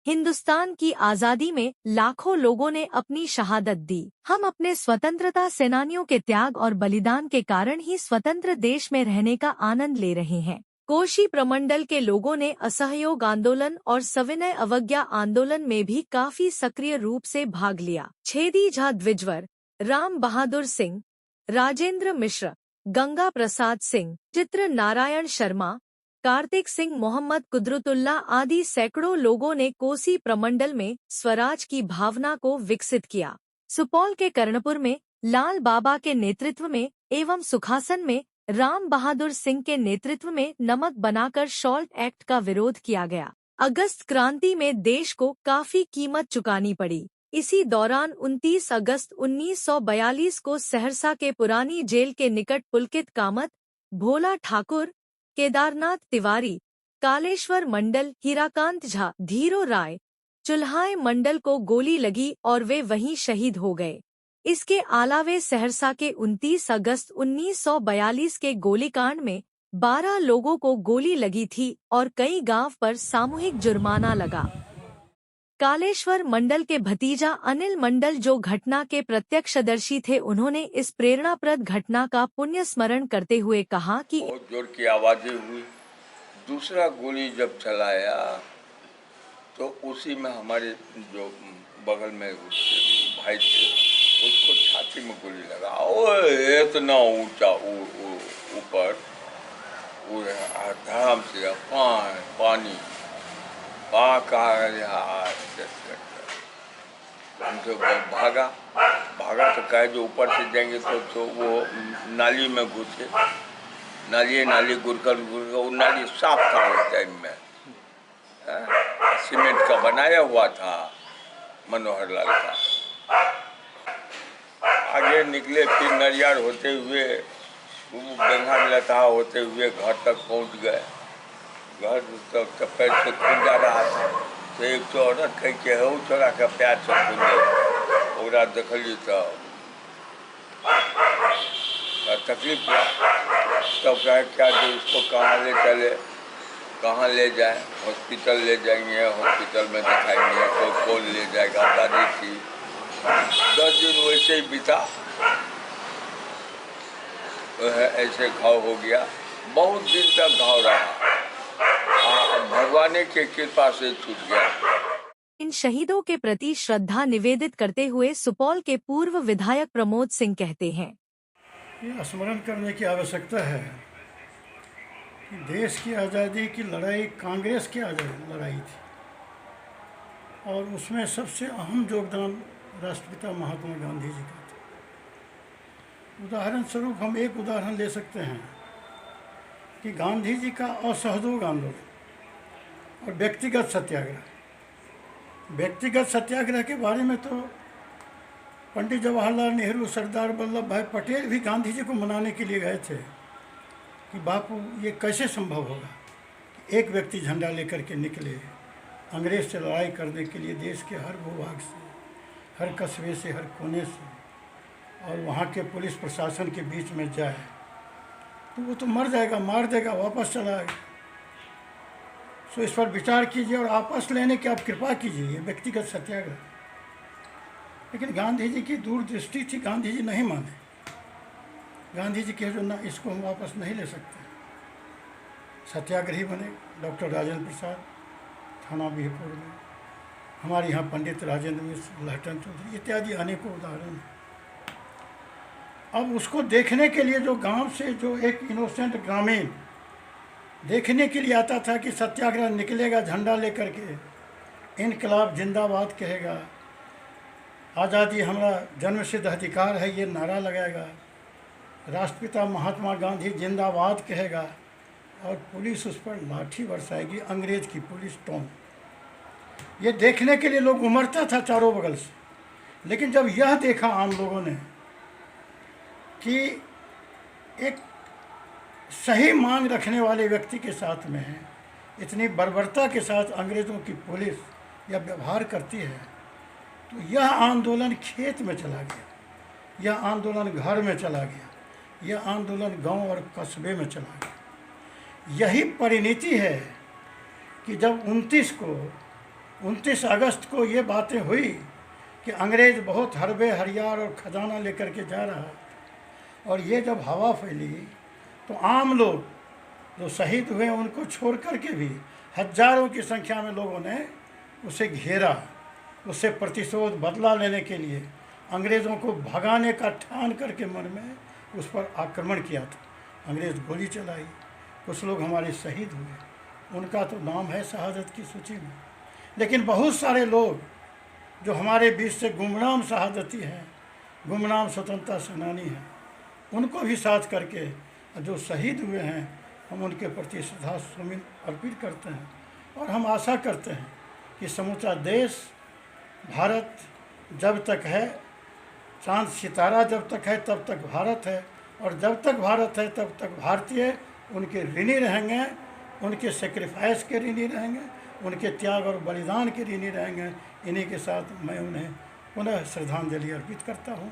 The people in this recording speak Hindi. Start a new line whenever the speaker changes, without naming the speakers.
हिंदुस्तान की आज़ादी में लाखों लोगों ने अपनी शहादत दी। हम अपने स्वतंत्रता सेनानियों के त्याग और बलिदान के कारण ही स्वतंत्र देश में रहने का आनंद ले रहे हैं। कोशी प्रमंडल के लोगों ने असहयोग आंदोलन और सविनय अवज्ञा आंदोलन में भी काफी सक्रिय रूप से भाग लिया। छेदी झा द्विजवर, राम बहादुर सिंह, राजेंद्र मिश्र, गंगा प्रसाद सिंह, चित्र नारायण शर्मा, कार्तिक सिंह, मोहम्मद कुदरतुल्ला आदि सैकड़ों लोगों ने कोसी प्रमंडल में स्वराज की भावना को विकसित किया। सुपौल के कर्णपुर में लाल बाबा के नेतृत्व में एवं सुखासन में राम बहादुर सिंह के नेतृत्व में नमक बनाकर सॉल्ट एक्ट का विरोध किया गया। अगस्त क्रांति में देश को काफी कीमत चुकानी पड़ी। इसी दौरान 29 अगस्त 1942 को सहरसा के पुरानी जेल के निकट पुलकित कामत, भोला ठाकुर, केदारनाथ तिवारी, कालेश्वर मंडल, हीराकांत झा, धीरो राय, चुल्हाय मंडल को गोली लगी और वे वहीं शहीद हो गए। इसके अलावे सहरसा के 29 अगस्त 1942 के गोलीकांड में 12 लोगों को गोली लगी थी और कई गांव पर सामूहिक जुर्माना लगा। कालेश्वर मंडल के भतीजा अनिल मंडल, जो घटना के प्रत्यक्षदर्शी थे, उन्होंने इस प्रेरणाप्रद घटना का पुण्य स्मरण करते हुए कहा कि
बहुत जोर की आवाजें हुई। दूसरा गोली जब चलाया तो उसी में हमारे जो बगल में भाई थे उसको छाती में गोली लगा। ओए इतना ऊंचा ऊपर धड़ाम से पानी तो भागा तो कहे जो ऊपर से जाएंगे तो वो नाली में घुसे। नाली गुरकर वो नाली साफ था उस टाइम में, सीमेंट का बनाया हुआ था मनोहर लाल का। आगे निकले, फिर नरियार होते हुए गंगा लता होते हुए घर तक पहुंच गए। घर तक पैर से खुल जा रहा था तो एक तो औरत कह के हो छोड़ा के पैर से खुल गया। देखली तो तकलीफ हुआ। तब कहे क्या जो इसको कहाँ ले चले, कहाँ ले जाए, हॉस्पिटल ले जाएंगे, हॉस्पिटल में दिखाएंगे, तो कौन ले जाएगा। दादी थी। 10 दिन वैसे ही बीता, ऐसे घाव हो गया। बहुत दिन तक घाव रहा, भगवान की कृपा से छूट गया।
इन शहीदों के प्रति श्रद्धा निवेदित करते हुए सुपौल के पूर्व विधायक प्रमोद सिंह कहते हैं,
ये स्मरण करने की आवश्यकता है कि देश की आज़ादी की लड़ाई कांग्रेस की लड़ाई थी और उसमें सबसे अहम योगदान राष्ट्रपिता महात्मा गांधी जी का था। उदाहरण स्वरूप हम एक उदाहरण ले सकते हैं कि गांधी जी का असहयोग आंदोलन और व्यक्तिगत सत्याग्रह के बारे में तो पंडित जवाहरलाल नेहरू, सरदार वल्लभ भाई पटेल भी गांधी जी को मनाने के लिए गए थे कि बापू ये कैसे संभव होगा कि एक व्यक्ति झंडा लेकर के निकले अंग्रेज से लड़ाई करने के लिए, देश के हर भूभाग से, हर कस्बे से, हर कोने से, और वहाँ के पुलिस प्रशासन के बीच में जाए तो वो तो मर जाएगा, मार देगा, वापस चला आएगा। सो इस पर विचार कीजिए और आपस लेने की आप कृपा कीजिए, व्यक्तिगत सत्याग्रह। लेकिन गांधी जी की दूरदृष्टि थी, गांधी जी नहीं माने। गांधी जी कहे जो ना, इसको हम वापस नहीं ले सकते। सत्याग्रही बने डॉक्टर राजेंद्र प्रसाद, थाना बिहपुर में, हमारे यहाँ पंडित राजेंद्र मिश्र, लहटन चौधरी इत्यादि अनेकों उदाहरण हैं। अब उसको देखने के लिए जो गांव से जो एक इनोसेंट ग्रामीण देखने के लिए आता था कि सत्याग्रह निकलेगा झंडा लेकर के, इनकलाब जिंदाबाद कहेगा, आज़ादी हमारा जन्मसिद्ध अधिकार है ये नारा लगाएगा, राष्ट्रपिता महात्मा गांधी जिंदाबाद कहेगा और पुलिस उस पर लाठी बरसाएगी, अंग्रेज की पुलिस टोन। ये देखने के लिए लोग उमड़ता था चारों बगल से। लेकिन जब यह देखा आम लोगों ने कि एक सही मांग रखने वाले व्यक्ति के साथ में इतनी बर्बरता के साथ अंग्रेज़ों की पुलिस या व्यवहार करती है, तो यह आंदोलन खेत में चला गया, यह आंदोलन घर में चला गया, यह आंदोलन गांव और कस्बे में चला गया। यही परिणति है कि जब 29 को 29 अगस्त को ये बातें हुई कि अंग्रेज़ बहुत हरबे हरियार और खजाना लेकर के जा रहा है, और ये जब हवा फैली तो आम लोग जो शहीद हुए उनको छोड़ करके भी हजारों की संख्या में लोगों ने उसे घेरा, उससे प्रतिशोध बदला लेने के लिए अंग्रेज़ों को भगाने का ठान करके मन में उस पर आक्रमण किया था। अंग्रेज़ गोली चलाई, कुछ लोग हमारे शहीद हुए, उनका तो नाम है शहादत की सूची में। लेकिन बहुत सारे लोग जो हमारे बीच से गुमनाम शहादती हैं, गुमनाम स्वतंत्रता सेनानी हैं, उनको भी साथ करके जो शहीद हुए हैं हम उनके प्रति श्रद्धा सुमन अर्पित करते हैं। और हम आशा करते हैं कि समूचा देश, भारत जब तक है, चांद सितारा जब तक है तब तक भारत है, और जब तक भारत है तब तक भारतीय उनके ऋणी रहेंगे, उनके सेक्रीफाइस के ऋणी रहेंगे, उनके त्याग और बलिदान के ऋणी रहेंगे। इन्हीं के साथ मैं उन्हें पुनः श्रद्धांजलि अर्पित करता हूँ।